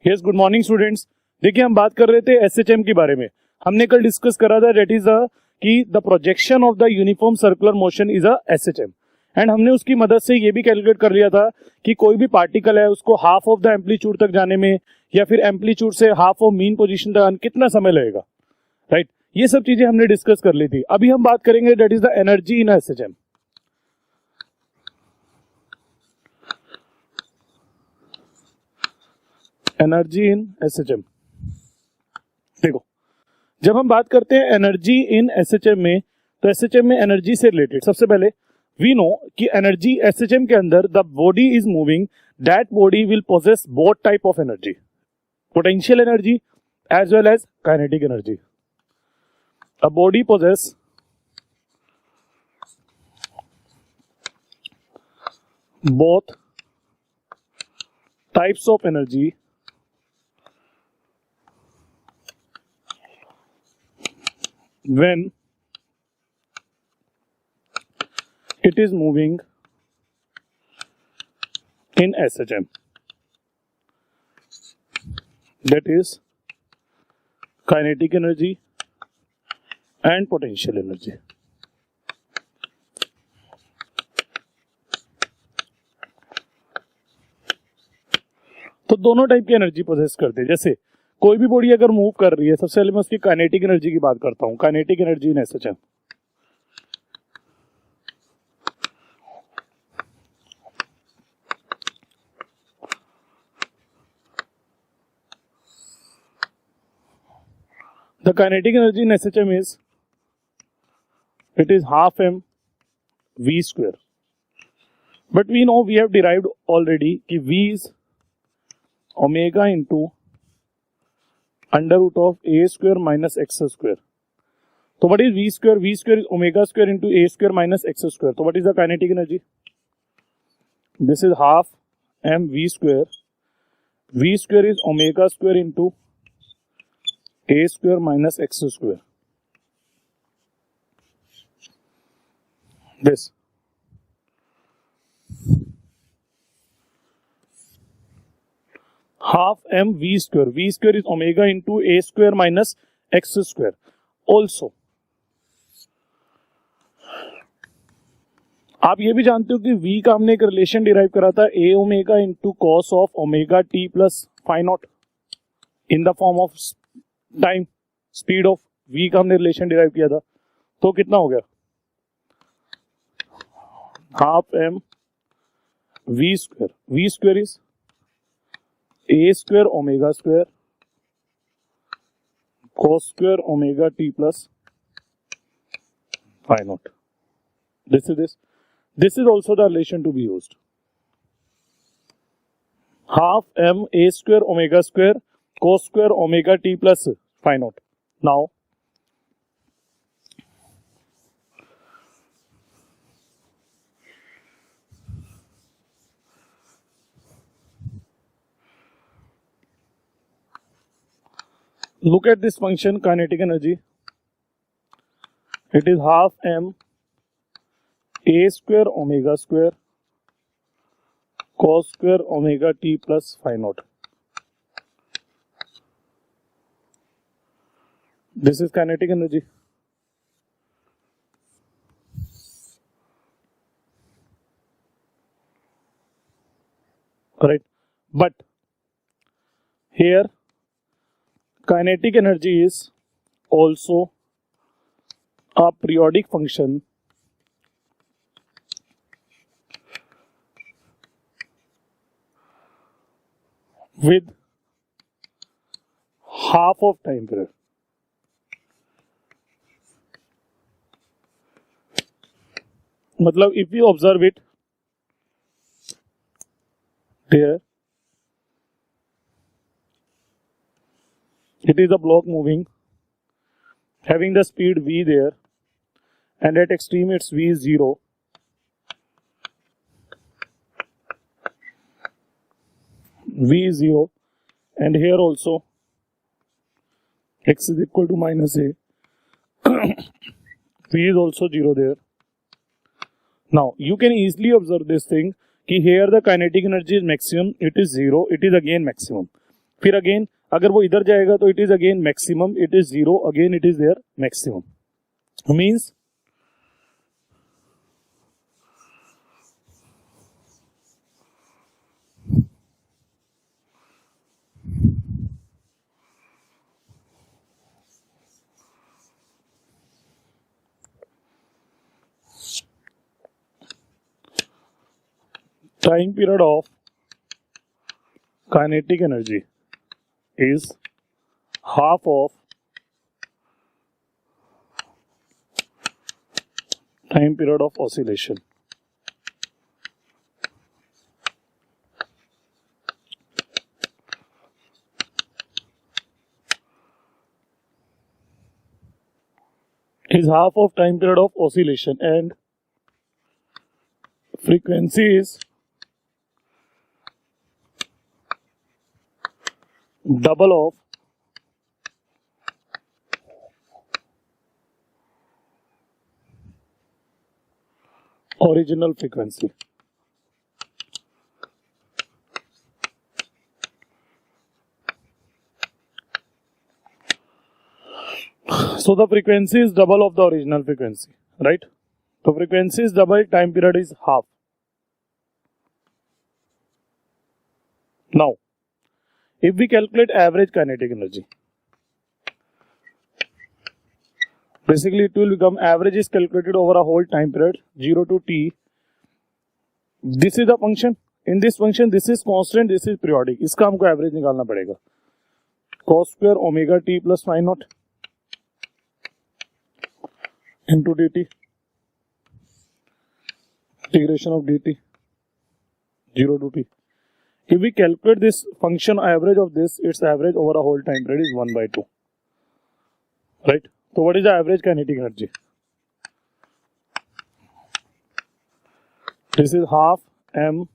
Yes, good morning students. देखिए, हम बात कर रहे थे एसएचएम के बारे में। हमने कल डिस्कस करा था दैट इज कि the projection of the uniform circular motion is a SHM, and हमने उसकी मदद से ये भी कैलकुलेट कर लिया था कि कोई भी पार्टिकल है उसको हाफ ऑफ द एम्पलीट्यूड तक जाने में या फिर एम्पलीट्यूड से हाफ ऑफ मीन पोजीशन तक आने कितना समय लगेगा, राइट। ये सब चीजें हमने डिस्कस कर ली थी। अभी हम बात करेंगे that is the energy in SHM. Energy in SHM. देखो, जब हम बात करते हैं एनर्जी इन एसएचएम में, तो एसएचएम में एनर्जी से रिलेटेड सबसे पहले वी नो कि एनर्जी एसएचएम के अंदर the body is moving, that body will possess both type of energy, potential energy as well as kinetic energy. A body possess both types of energy when it is moving in SHM, that is kinetic energy and potential energy. तो दोनों type की energy poses करते हैं। जैसे कोई भी body अगर move कर रही है, सबसे पहले मैं उसकी काइनेटिक एनर्जी की बात करता हूं। Kinetic energy in SHM, the kinetic energy in SHM is it is half m v square, but we know we have derived already कि v is omega into under root of a square minus x square. तो what is v square? V square is omega square into a square minus x square. तो what is the kinetic energy? This is half m v square. V square is omega square into a square minus x square. This half m v square. V square is omega into a square minus x square. Also, आप ये भी जानते हो कि v का हमने एक relation derive करा था a omega into cos of omega t plus phi naught in the form of time speed of v का हमने रिलेशन डिराइव किया था। तो कितना हो गया? Half m v square. v square is a square omega square cos square omega t plus phi naught. This is also the relation to be used. Half m a square omega square cos square omega t plus phi naught. Now, look at this function kinetic energy. It is half m a square omega square cos square omega t plus phi naught. This is kinetic energy. Correct. But here kinetic energy is also a periodic function with half of time period. मतलब if you observe it there, it is a block moving having the speed v there, and at extreme its v is 0. V is 0, and here also x is equal to minus a. V is also 0 there. Now you can easily observe this thing कि here the kinetic energy is maximum, it is 0, it is again maximum. फिर again अगर वो इधर जाएगा तो it is again maximum, it is 0, again it is there maximum, means time period of kinetic energy is half of time period of oscillation. Is half of time period of oscillation, and frequency is double of original frequency. So the frequency is double of the original frequency, right? So frequency is double, time period is half. Now, if we calculate average kinetic energy, basically it will become average is calculated over a whole time period 0 to t. This is the function. In this function, this is constant, this is periodic. इसका हमको average निकालना पड़ेगा. Cos square omega t plus phi naught into dt, integration of dt 0 to t. If we calculate this function average of this, its average over a whole time period is 1 by 2, right? So what is the average kinetic energy? This is half m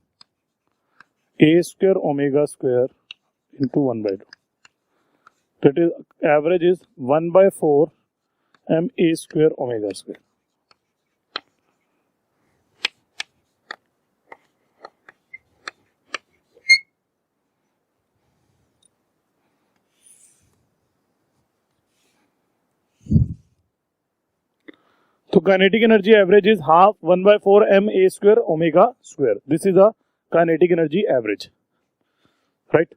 a square omega square into 1 by 2. That is average is 1 by 4 m a square omega square. So kinetic energy average is half 1 by 4 m a square omega square. This is a kinetic energy average, right?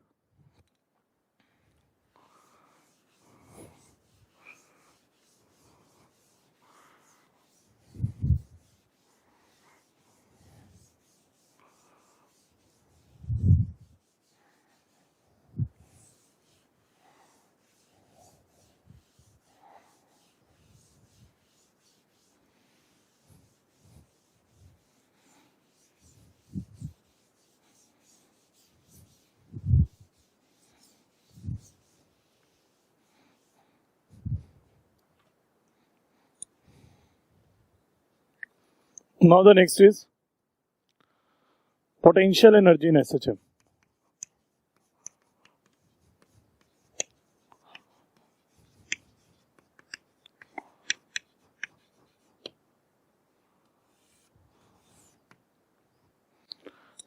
Now the next is potential energy in SHM.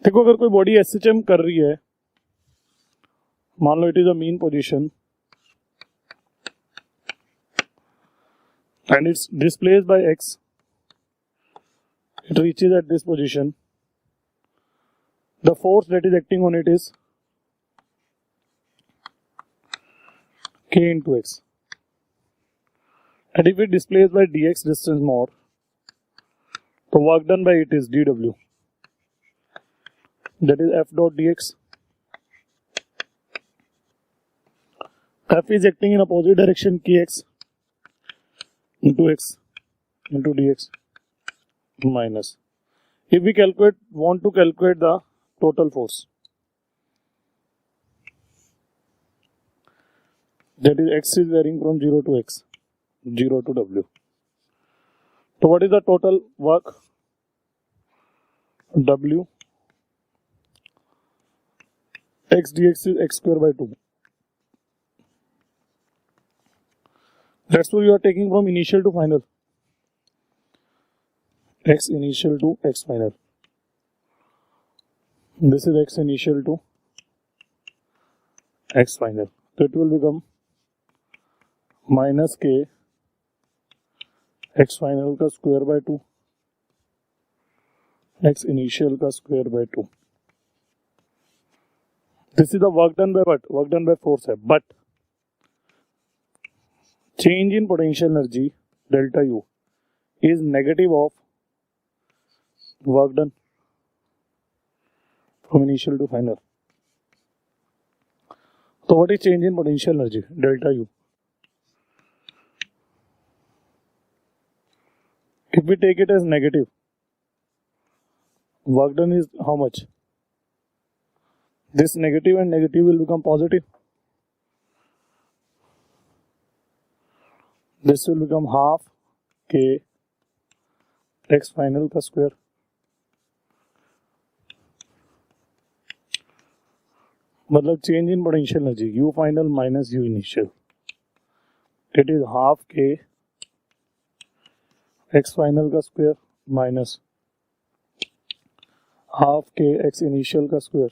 देखो अगर कोई body SHM कर रही है, मान लो it is a mean position and it's displaced by x, it reaches at this position, the force that is acting on it is k into x, and if it displays by dx distance more, the work done by it is dw, that is f dot dx. F is acting in opposite direction, kx into x into dx minus. If we want to calculate the total force, that is x is varying from 0 to x, 0 to w. So what is the total work? W x dx is x square by 2. That's what you are taking from initial to final. X initial to x final. This is x initial to x final. So it will become minus k x final का square by 2 x initial का square by 2. This is the work done by what? Work done by force है. But change in potential energy delta U is negative of work done from initial to final. So what is change in potential energy delta U? If we take it as negative, work done is how much? This negative and negative will become positive. This will become half k x final का square. मतलब change in potential energy U final minus U initial. It is half k x final का square minus half k x initial का square.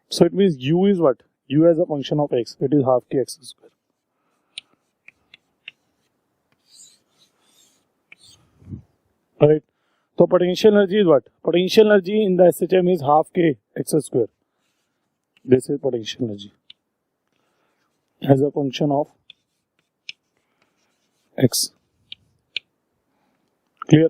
So it means U is what? U as a function of x. It is half k x square. Alright. So potential energy is what? Potential energy in the SHM is half k x square. This is potential energy as a function of x. Clear?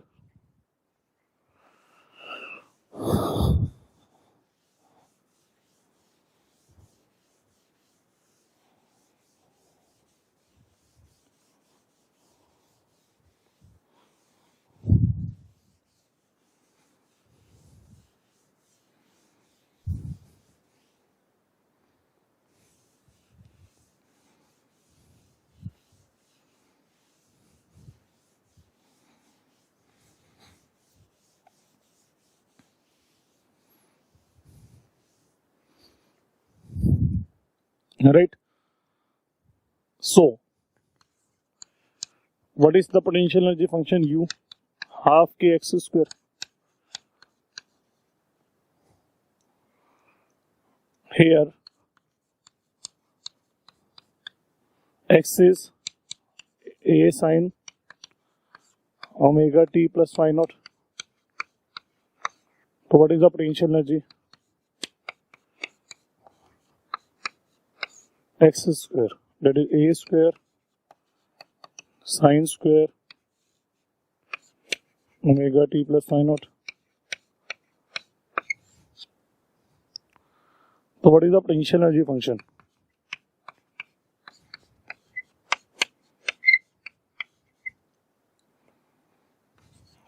Right. So, what is the potential energy function U? Half k x square. Here, x is a sine omega t plus phi naught. So, what is the potential energy? X square, that is a square sine square omega t plus phi naught. So what is the potential energy function?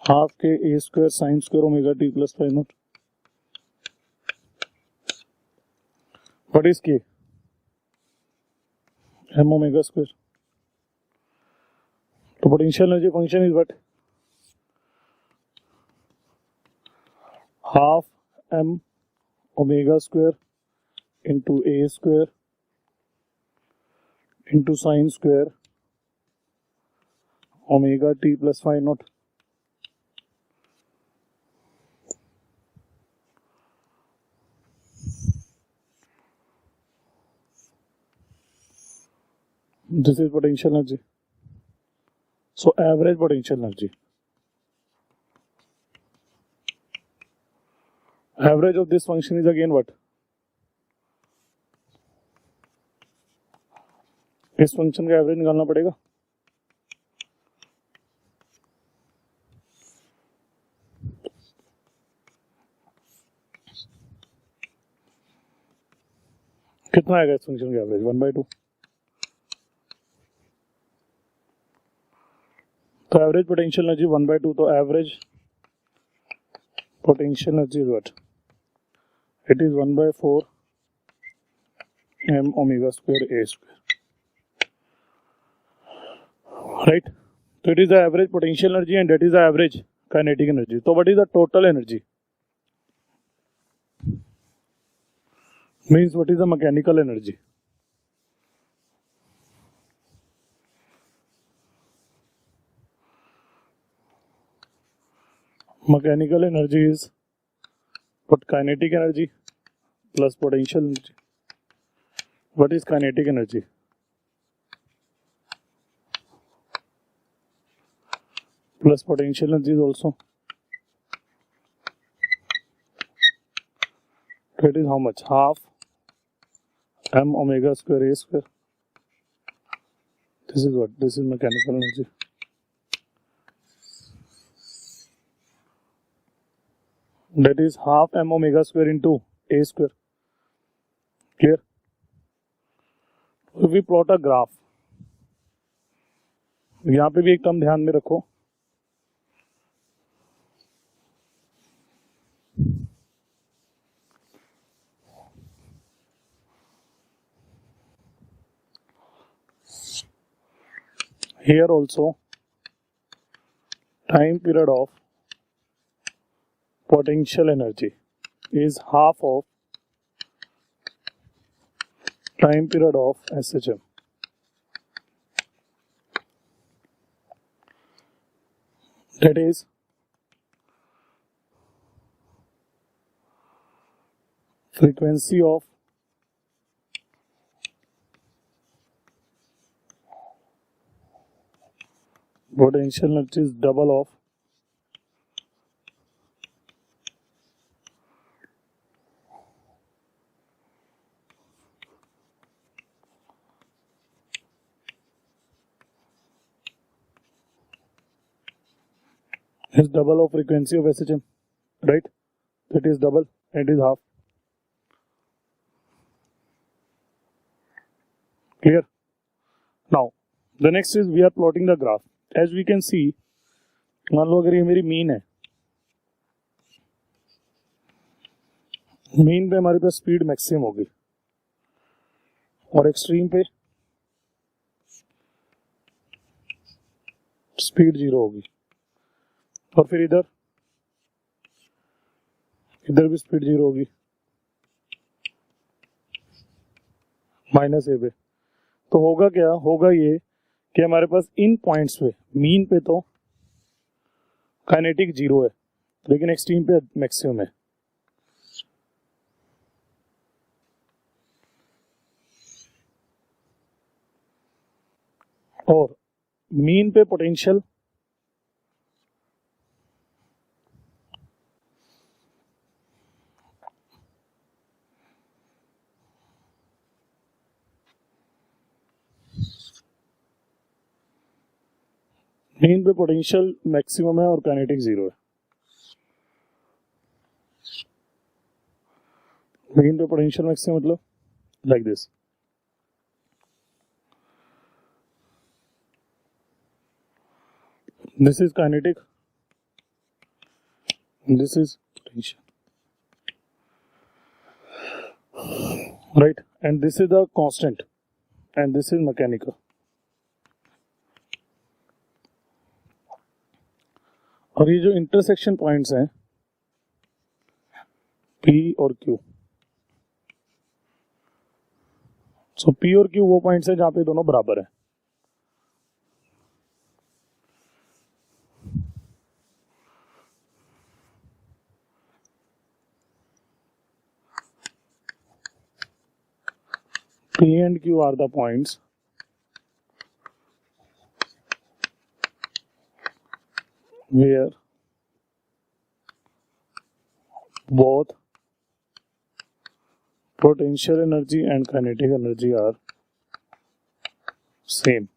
Half k a square sine square omega t plus phi naught. What is k? M omega square. So potential energy function is what? Half m omega square into a square into sine square omega t plus phi naught. This is potential energy. So average potential energy. Average of this function is again what? इस function का average निकालना पड़ेगा. कितना आएगा इस function का average? 1/2. तो average potential energy 1/2. तो average potential energy is what? It is 1/4 m omega square a square. Right? So it is the average potential energy and that is the average kinetic energy. So what is the total energy? Means what is the mechanical energy? Mechanical energy is what? Kinetic energy plus potential energy. What is kinetic energy? Plus potential energy is also. That is how much? Half m omega square a square. This is what? This is mechanical energy. That is half m omega square into a square. Clear? If we plot a graph, यहाँ पे भी एक term ध्यान में रखो. Here also, time period of potential energy is half of time period of SHM. That is frequency of potential energy is double of frequency of SHM, right? That is double and it is half. Clear? Now, the next is we are plotting the graph. As we can see, मान लो अगर ये मेरी mean है, mean पे हमारे पास speed maximum होगी और extreme पे स्पीड 0 होगी और फिर इधर भी स्पीड 0 होगी माइनस ए पे. तो होगा क्या? होगा ये कि हमारे पास इन पॉइंट्स पे मीन पे तो काइनेटिक 0 है लेकिन एक्सट्रीम पे मैक्सिमम है. और मीन पे पोटेंशियल मैक्सिमम है और काइनेटिक 0 है. मीन पे पोटेंशियल मैक्सिमम मतलब like this. This is kinetic, this is potential, right? And this is the constant, and this is mechanical. और ये जो इंटरसेक्शन पॉइंट्स हैं P और Q, so P और Q वो पॉइंट्स हैं जहां पे दोनों बराबर हैं. P and Q are the points where both potential energy and kinetic energy are same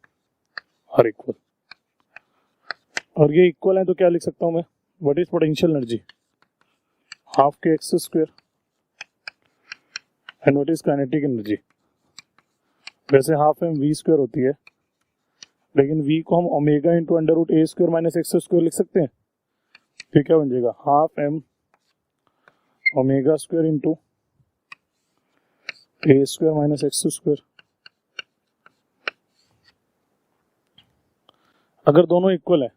or equal. और ये इक्वल है तो क्या लिख सकता हूं मैं? What is potential energy? Half k x square. And what is kinetic energy? वैसे हाफ एम वी स्क्वायर होती है लेकिन वी को हम omega into under root a square minus x square लिख सकते हैं. फिर क्या बन जाएगा? Half m omega square into a square minus x square. अगर दोनों इक्वल है,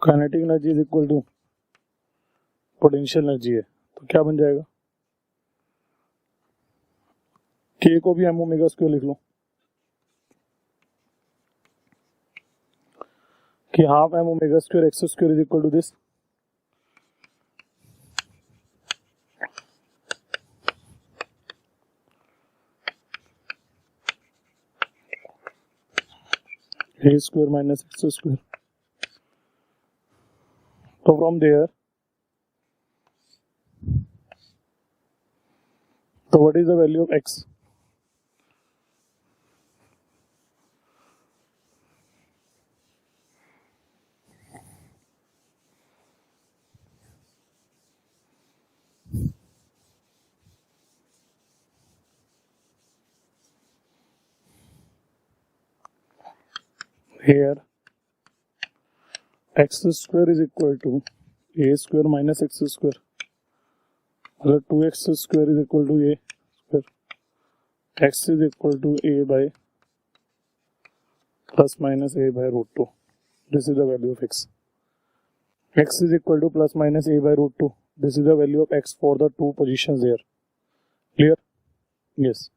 kinetic energy is equal to potential energy है, तो क्या बन जाएगा? के को भी एम ओमेगा स्क्वायर लिख लो कि half m omega square x square is equal to this. a square minus x square. So from there, so what is the value of x? Here x square is equal to a square minus x square. 2x square is equal to a square. X is equal to a by plus minus a by root 2. This is the value of x. X is equal to plus minus a by root 2. This is the value of x for the two positions there. Clear? Yes.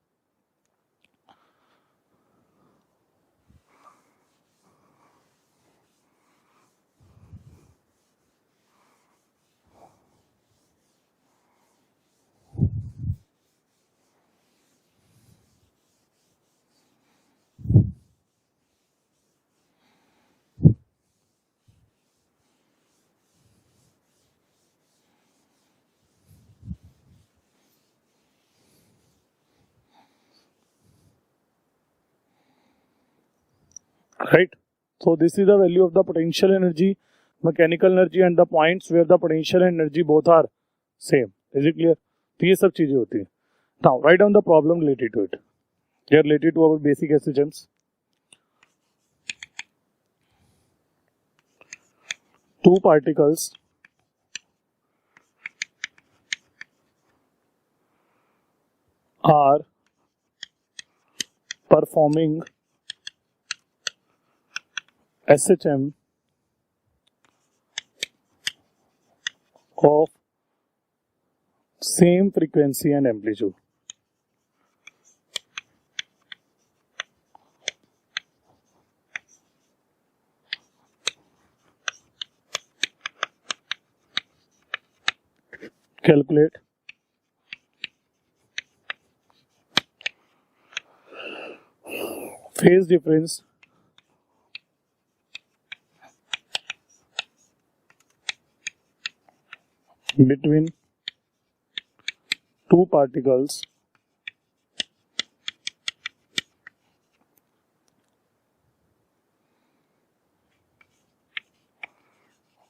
Right? So this is the value of the potential energy, mechanical energy and the points where the potential and energy both are same. Is it clear? तो ये सब चीजें होती हैं. Now write down the problem related to it. They are related to our basic SHMs. Two particles are performing SHM of same frequency and amplitude. Calculate phase difference between two particles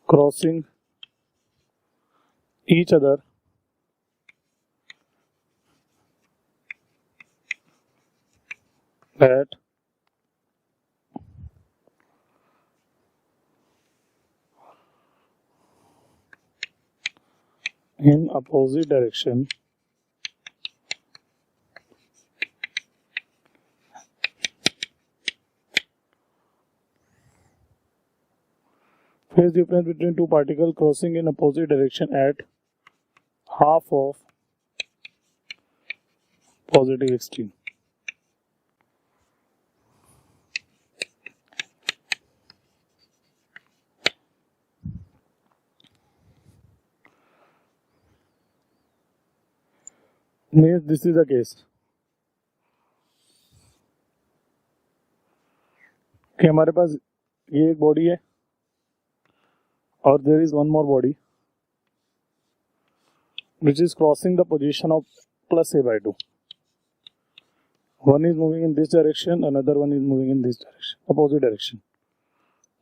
crossing each other at in opposite direction phase difference between two particles crossing in opposite direction at half of positive extreme. Means this is the case कि हमारे पास ये एक body है और there is one more body which is crossing the position of plus a by 2. One is moving in this direction, another one is moving in this direction, opposite direction.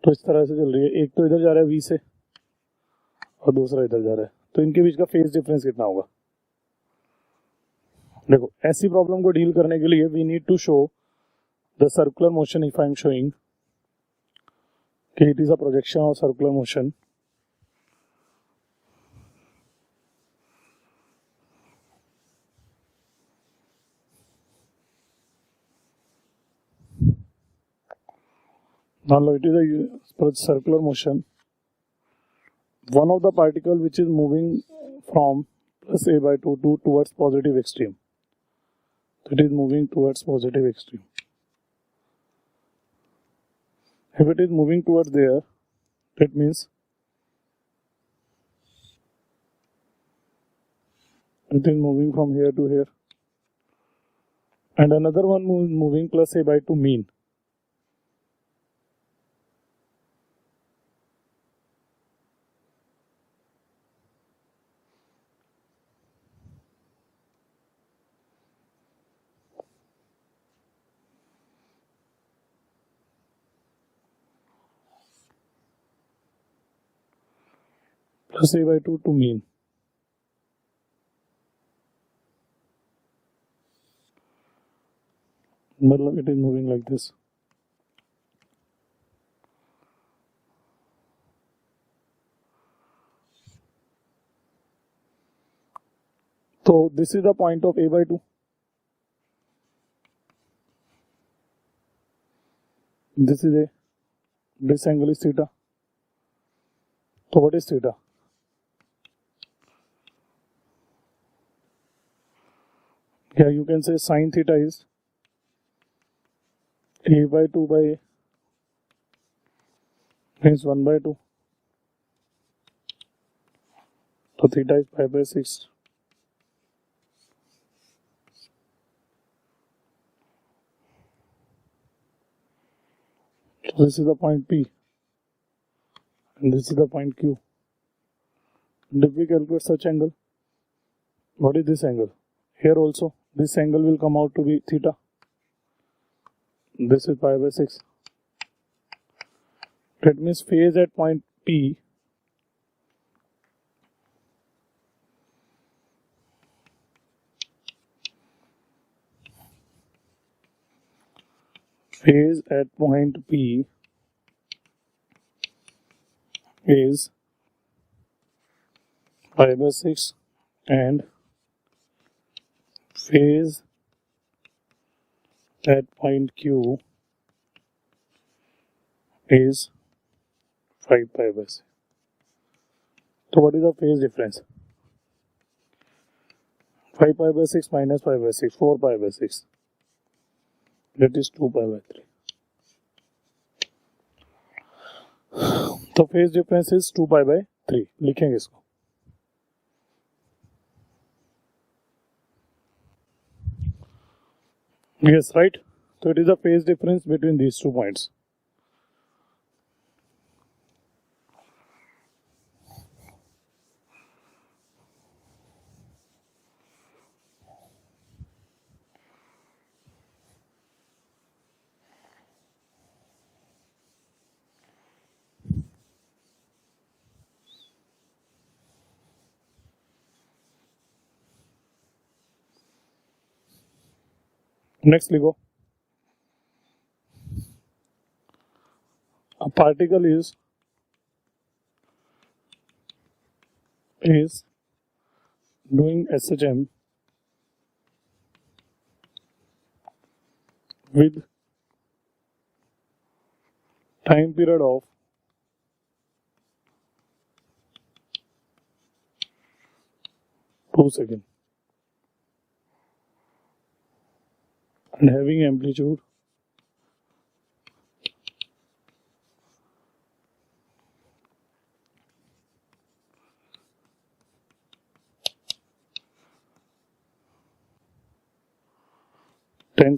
तो इस तरह से चल रही है. एक तो इधर जा रहा है v से और दूसरा इधर जा रहा है. तो इनके बीच का फेज डिफरेंस कितना होगा? देखो, ऐसी प्रॉब्लम को डील करने के लिए we need to show the circular motion. If I am showing कि it is a projection of circular motion, now it is a circular motion. One of the particle which is moving from plus a by 2 to towards positive extreme. It is moving towards positive extreme. If it is moving towards there, that means it is moving from here to here. And another one moving plus a by 2 mean. plus a by 2 to mean. मतलब it is moving like this. So this is the point of a by 2. This is a, this angle is theta. So what is theta? Yeah, you can say sine theta is a by 2 by a means 1 by 2. So theta is pi by 6. So this is the point P and this is the point Q. And if we calculate such angle, what is this angle? Here also, this angle will come out to be theta. This is pi by 6. That means phase at point P phase at point P is pi by 6 and phase at point Q is 5 pi by 6. So what is the phase difference? 5 pi by 6 minus pi by 6, 4 pi by 6. That is 2 pi by 3. तो phase difference is 2 pi by 3. लिखेंगे इसको. Yes, right? So it is the phase difference between these 2 points. Next, we go. A particle is doing SHM with time period of 2 seconds and having amplitude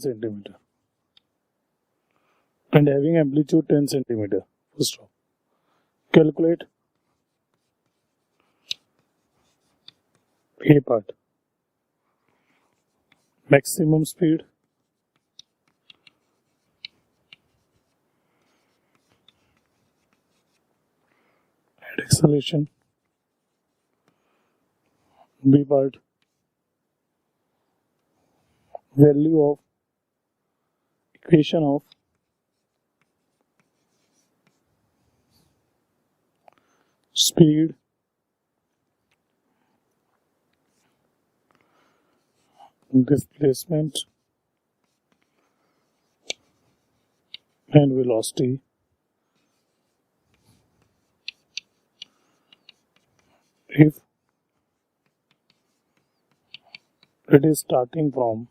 centimeter and having amplitude 10 centimeter. First of all, calculate A part. Maximum speed and acceleration. B part. Value of equation of speed displacement and velocity if it is starting from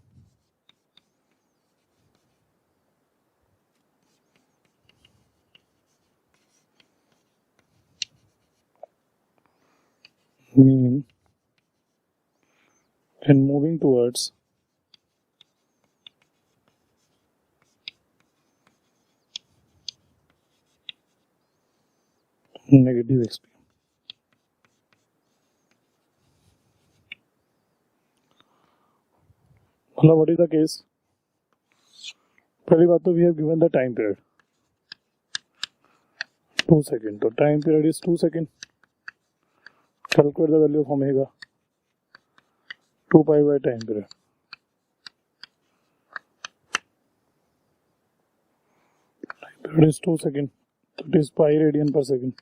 mean and moving towards negative XP. Well, what is the case? पहली बात तो we have given the time period 2 seconds. तो time period is 2 seconds. Calculate the value of omega. 2 pi by time period. Time period is 2 seconds. That is pi radian per second.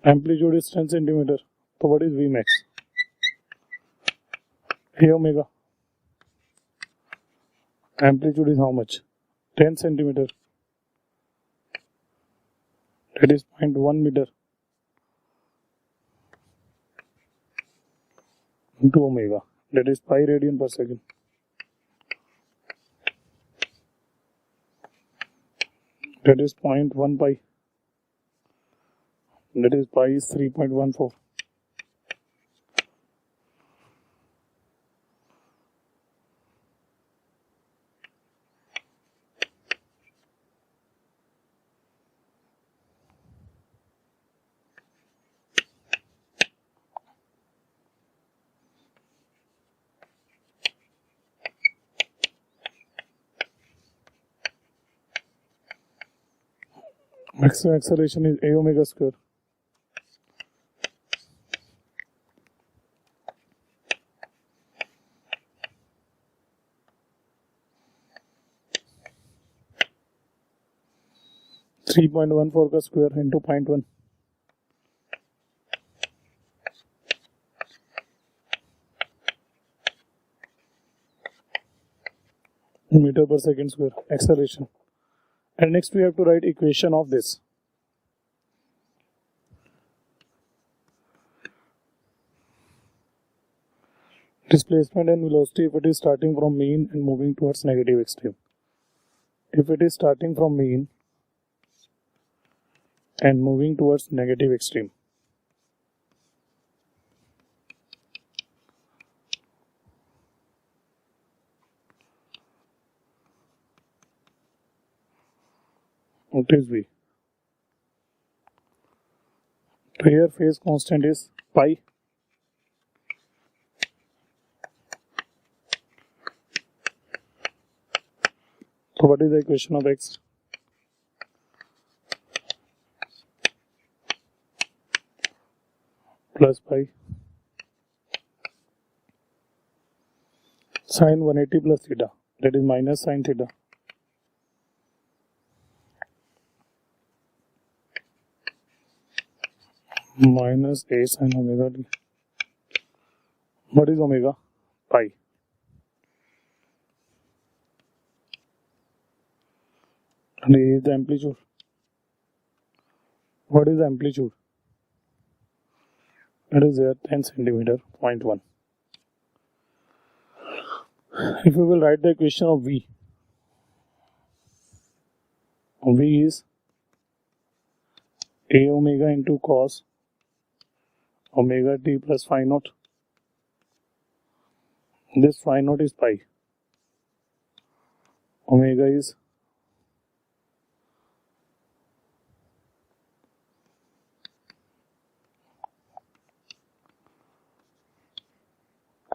Amplitude is 10 centimeter. So what is V max? A omega. Amplitude is how much? 10 centimeter. That is 0.1 meter into omega. That is pi radian per second. That is 0.1 pi. That is pi is 3.14. Maximum acceleration is a omega square. .14 का square into 0.1. Meter per second square acceleration. And next we have to write equation of this. Displacement and velocity if it is starting from mean and moving towards negative extreme. If it is starting from mean and moving towards negative extreme. What is V? So here phase constant is pi. So what is the equation of X? Plus pi sine 180 plus theta, that is minus sine theta. Minus a sine omega t. What is omega? Pi. And A is the amplitude. What is the amplitude? That is there 10 centimeter, 0.1. If we will write the equation of V, V is a omega into cos omega t plus phi naught. This phi naught is pi. Omega is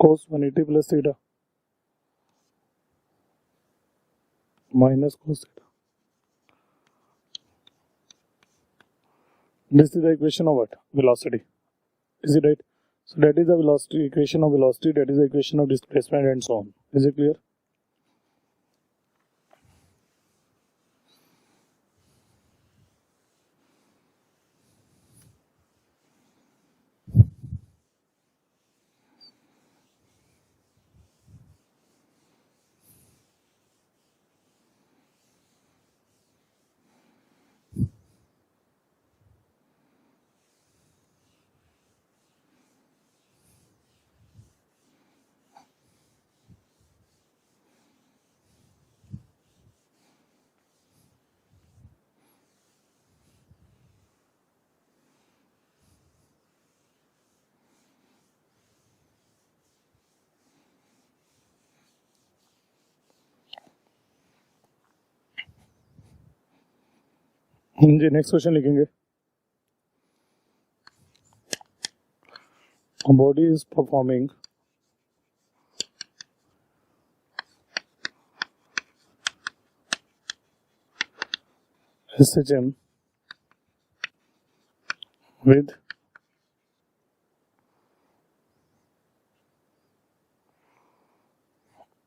cos 180 plus theta minus cos theta. This is the equation of what? Velocity. Is it right? So that is the velocity, equation of velocity, that is the equation of displacement and so on. Is it clear? जी next question लिखेंगे. A body is performing SHM with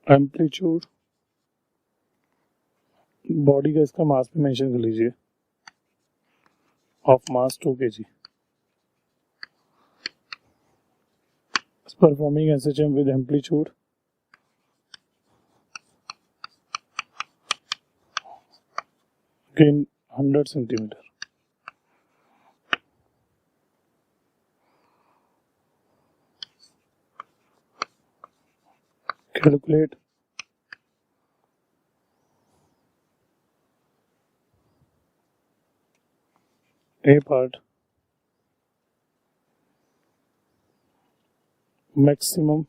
amplitude, body का इसका mass भी mention कर लीजिए, of mass 2 kg, performing SHM with amplitude in 100 centimeter. Calculate A part, maximum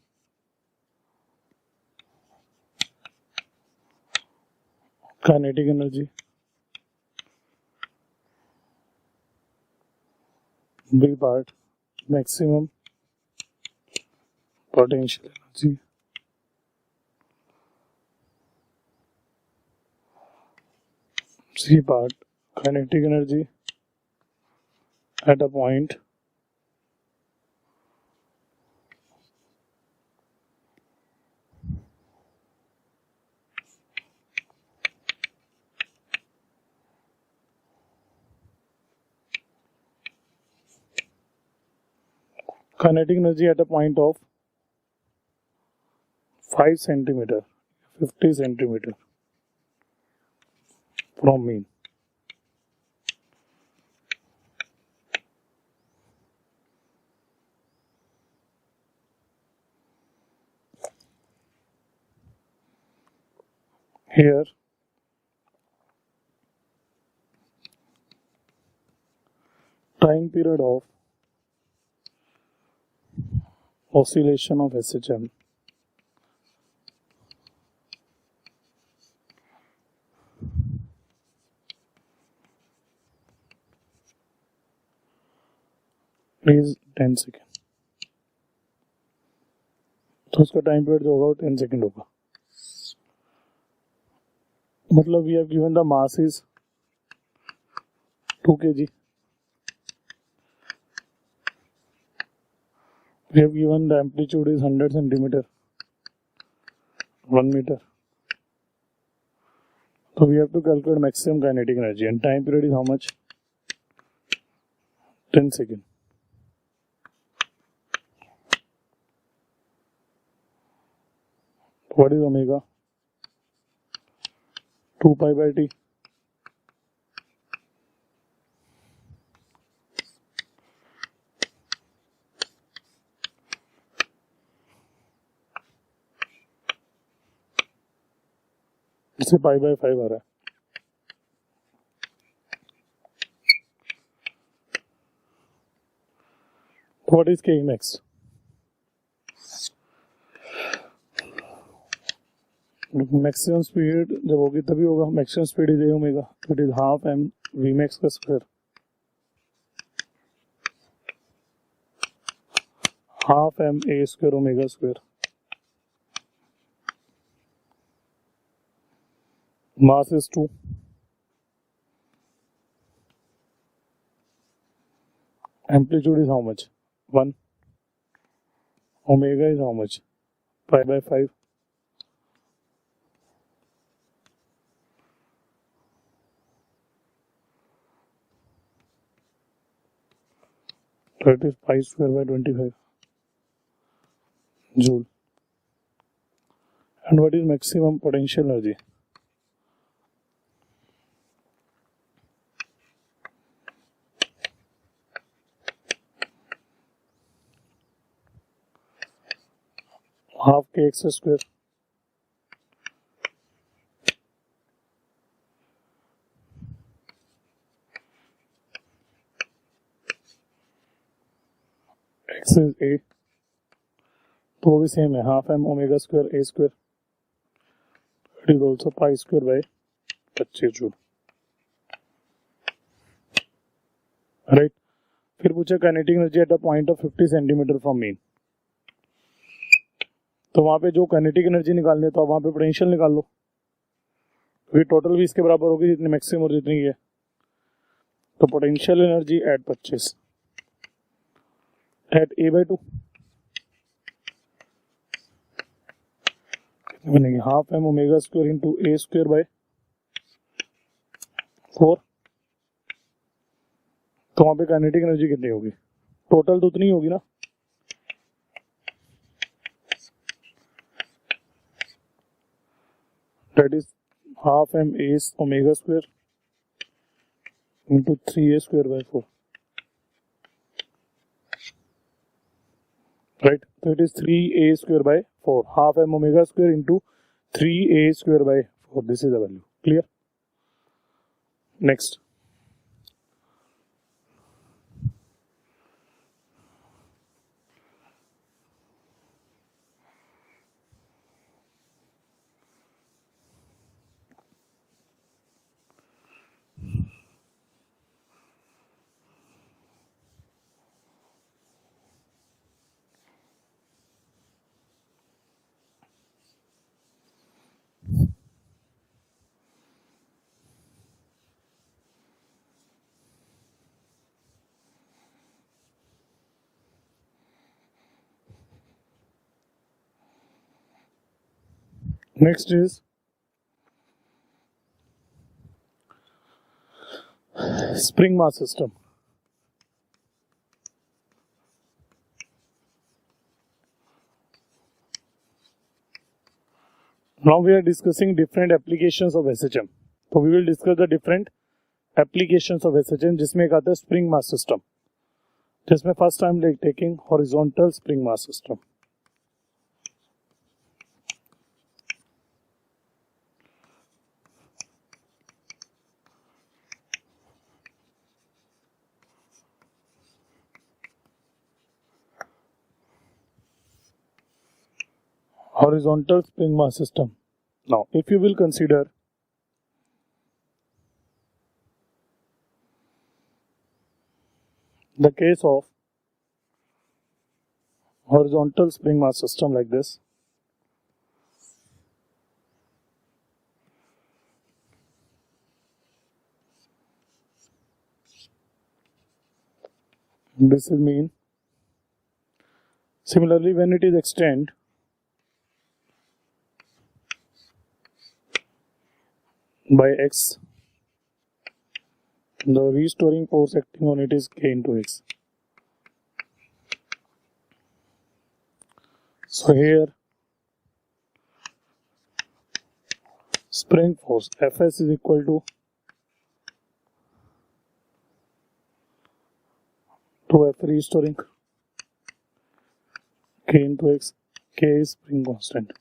kinetic energy, B part, maximum potential energy, C part, kinetic energy at a point of 5 centimeter, 50 centimeter from mean. Here time period of oscillation of SHM is 10 second, तो उसका time period जो होगा 10 second होगा. मतलब we have given the mass is 2 kg, we have given the amplitude is 100 centimeter, 1 meter. So we have to calculate maximum kinetic energy and time period is how much? 10 seconds. What is omega? 2 pi by t. इससे पाई by 5 आ रहा है. What is Kmax? Maximum speed जब होगी तभी होगा. Maximum speed is omega, तो it is half m v max का square, half m a square omega square. Mass is 2, amplitude is how much? 1, omega is how much? Pi by 5. That is pi square by 25 joule. And what is maximum potential energy? Half kx square. X is A, तो वो भी same है, half m omega square a square. It is also pi square by 25 joule. Right. फिर पूछा kinetic energy at a point of 50 centimetre from mean. तो वहां पे जो काइनेटिक एनर्जी निकालनी है तो वहां पे पोटेंशियल निकाल लो, क्योंकि टोटल भी इसके बराबर होगी जितनी मैक्सिमम और जितनी है. तो potential energy at 25 at a by 2 बनेगी half m omega square into a square by 4। तो वहां पे काइनेटिक एनर्जी कितनी होगी? टोटल तो उतनी होगी ना, that is half m a omega square into 3a square by 4, right? So it is 3a square by 4, half m omega square into 3a square by 4. This is the value. Clear? Next. Next is spring mass system. Now we are discussing different applications of SHM. So we will discuss the different applications of SHM, जिसमें एक आता है spring mass system, जिसमें first time like taking horizontal spring mass system. Horizontal spring mass system. Now, if you will consider the case of horizontal spring mass system like this, this will mean similarly when it is extend by x, the restoring force acting on it is k into x. So here spring force Fs is equal to 2F restoring, k into x, k is spring constant.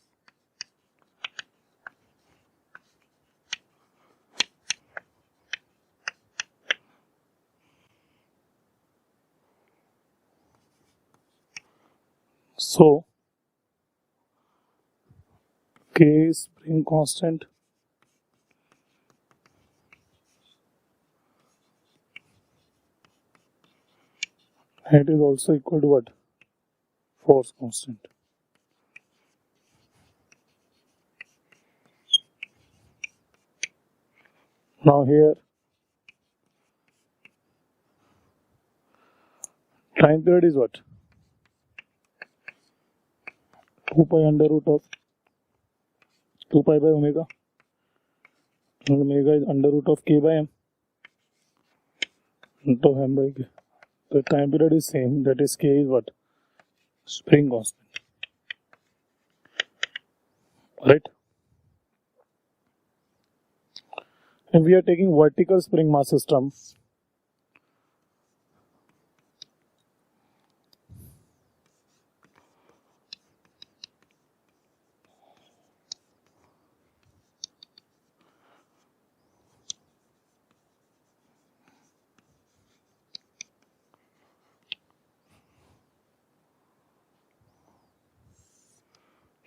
So k is spring constant, and it is also equal to what? Force constant. Now here time period is what? 2 pi under root of 2 pi by omega, and omega is under root of k by m into m by k. The time period is same, that is k is what? Spring constant, right? And we are taking vertical spring mass system.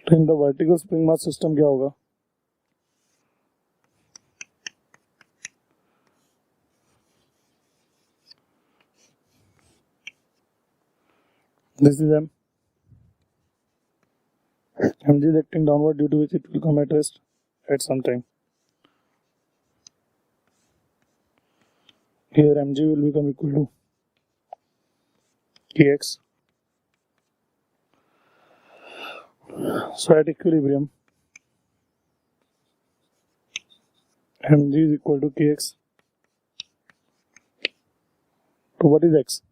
तो in the vertical spring mass system क्या होगा? This is m. mg is acting downward, due to which it will come at rest at some time. Here mg will become equal to kx, So at equilibrium, mg is equal to kx. So what is x?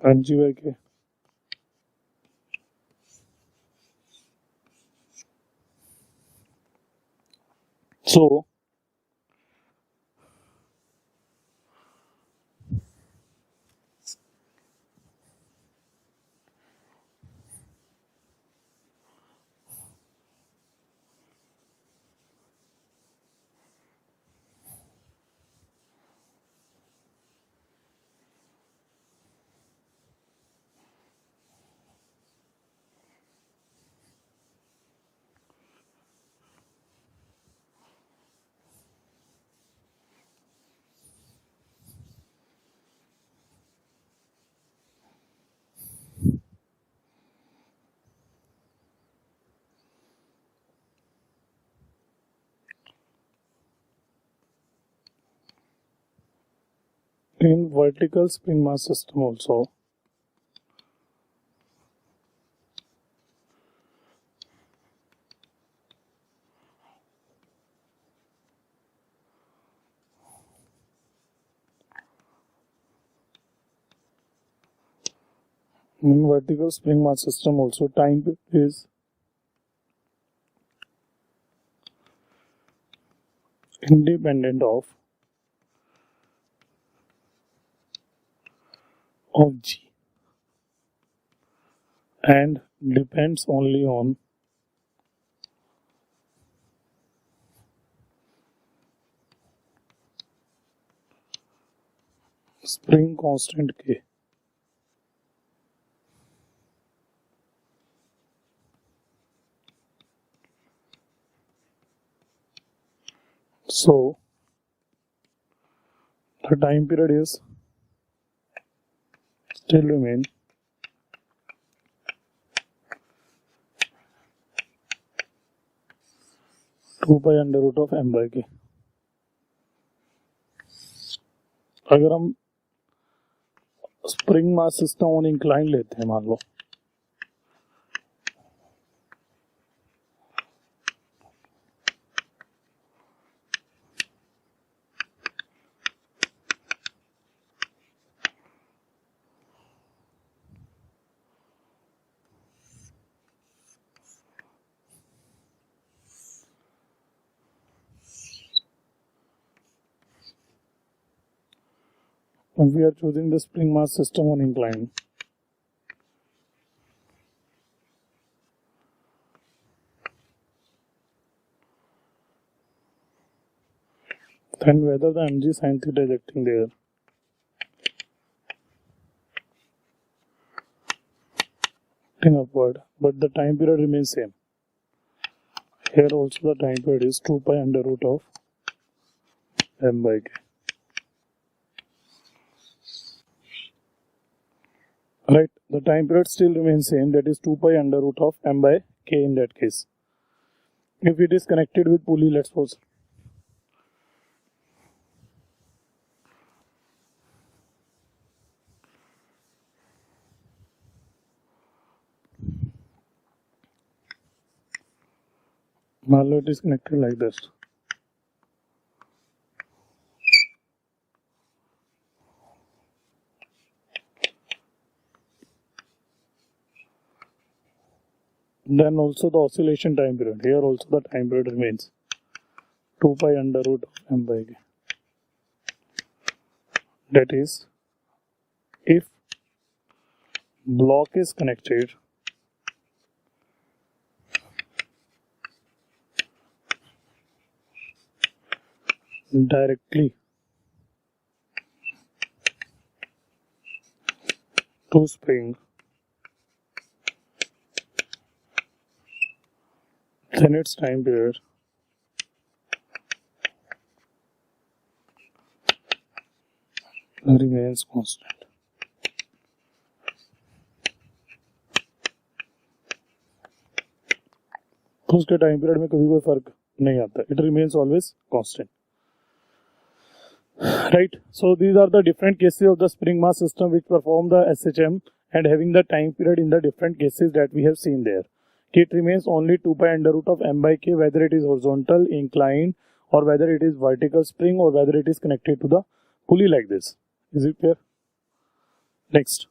Mg by k. So in vertical spring mass system also, time is independent of g and depends only on spring constant k. So the time period is still remain 2 pi under root of m by k. अगर हम spring mass system on incline लेते हैं, मान लो and we are choosing the spring mass system on incline. Then whether the mg sin theta is acting there, acting upward, but the time period remains same. Here also the time period is 2 pi under root of m by k. Right, the time period still remains same, that is 2 pi under root of m by k in that case. If it is connected with pulley, let's suppose, मान लो it is connected like this. Then also the oscillation time period. Here also the time period remains 2 pi under root of m by k. That is, if block is connected directly to spring, then its time period remains constant. तो उसके time period में कभी कोई फर्क नहीं आता, it remains always constant. Right, so these are the different cases of the spring mass system which perform the SHM and having the time period in the different cases that we have seen there. It remains only 2 pi under root of m by k, whether it is horizontal, inclined, or whether it is vertical spring, or whether it is connected to the pulley like this. Is it clear? Next.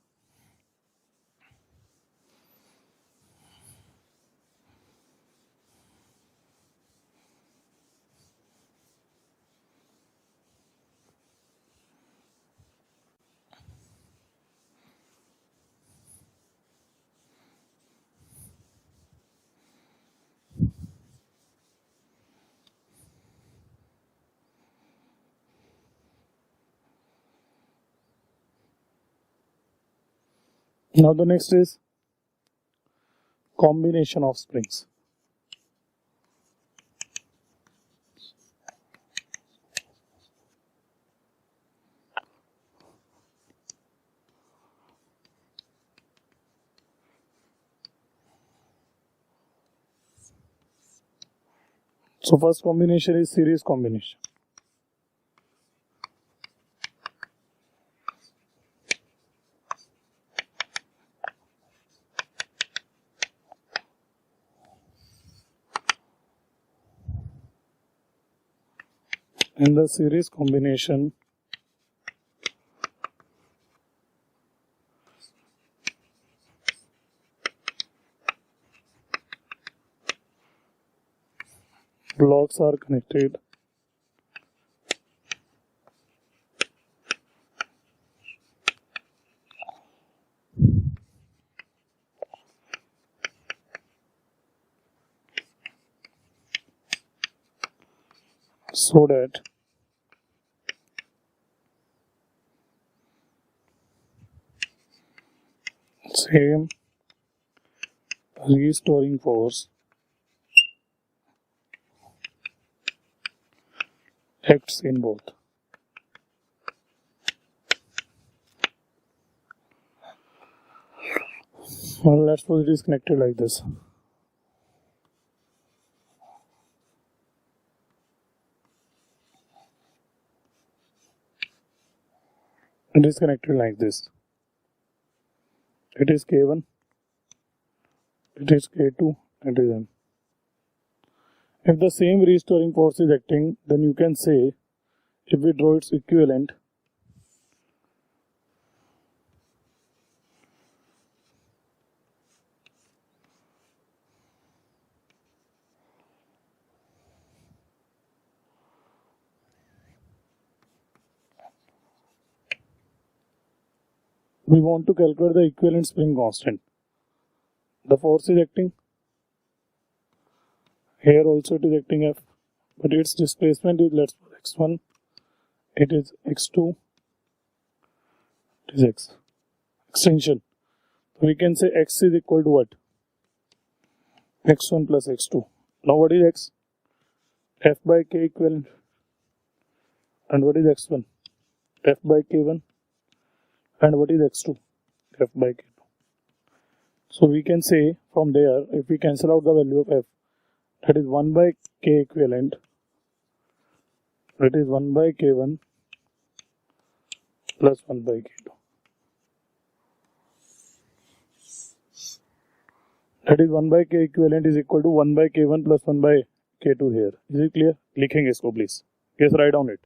Now the next is combination of springs. So first combination is series combination. In the series combination, blocks are connected so that same restoring force acts in both. Well, let's suppose it is connected like this. It is connected like this. It is K1, it is K2, it is M. If the same restoring force is acting, then you can say, if we draw its equivalent, we want to calculate the equivalent spring constant. The force is acting. Here also it is acting F, but its displacement is, let's put x1, it is x2, it is x. Extension. So we can say x is equal to what? x1 plus x2. Now what is x? F by k equivalent. And what is x1? F by k1. And what is x2? F by k2. So we can say from there, if we cancel out the value of f, that is 1 by k equivalent, that is 1 by k1 plus 1 by k2. That is 1 by k equivalent is equal to 1 by k1 plus 1 by k2 here. Is it clear? लिखेंगे इसको please. Yes, write down it.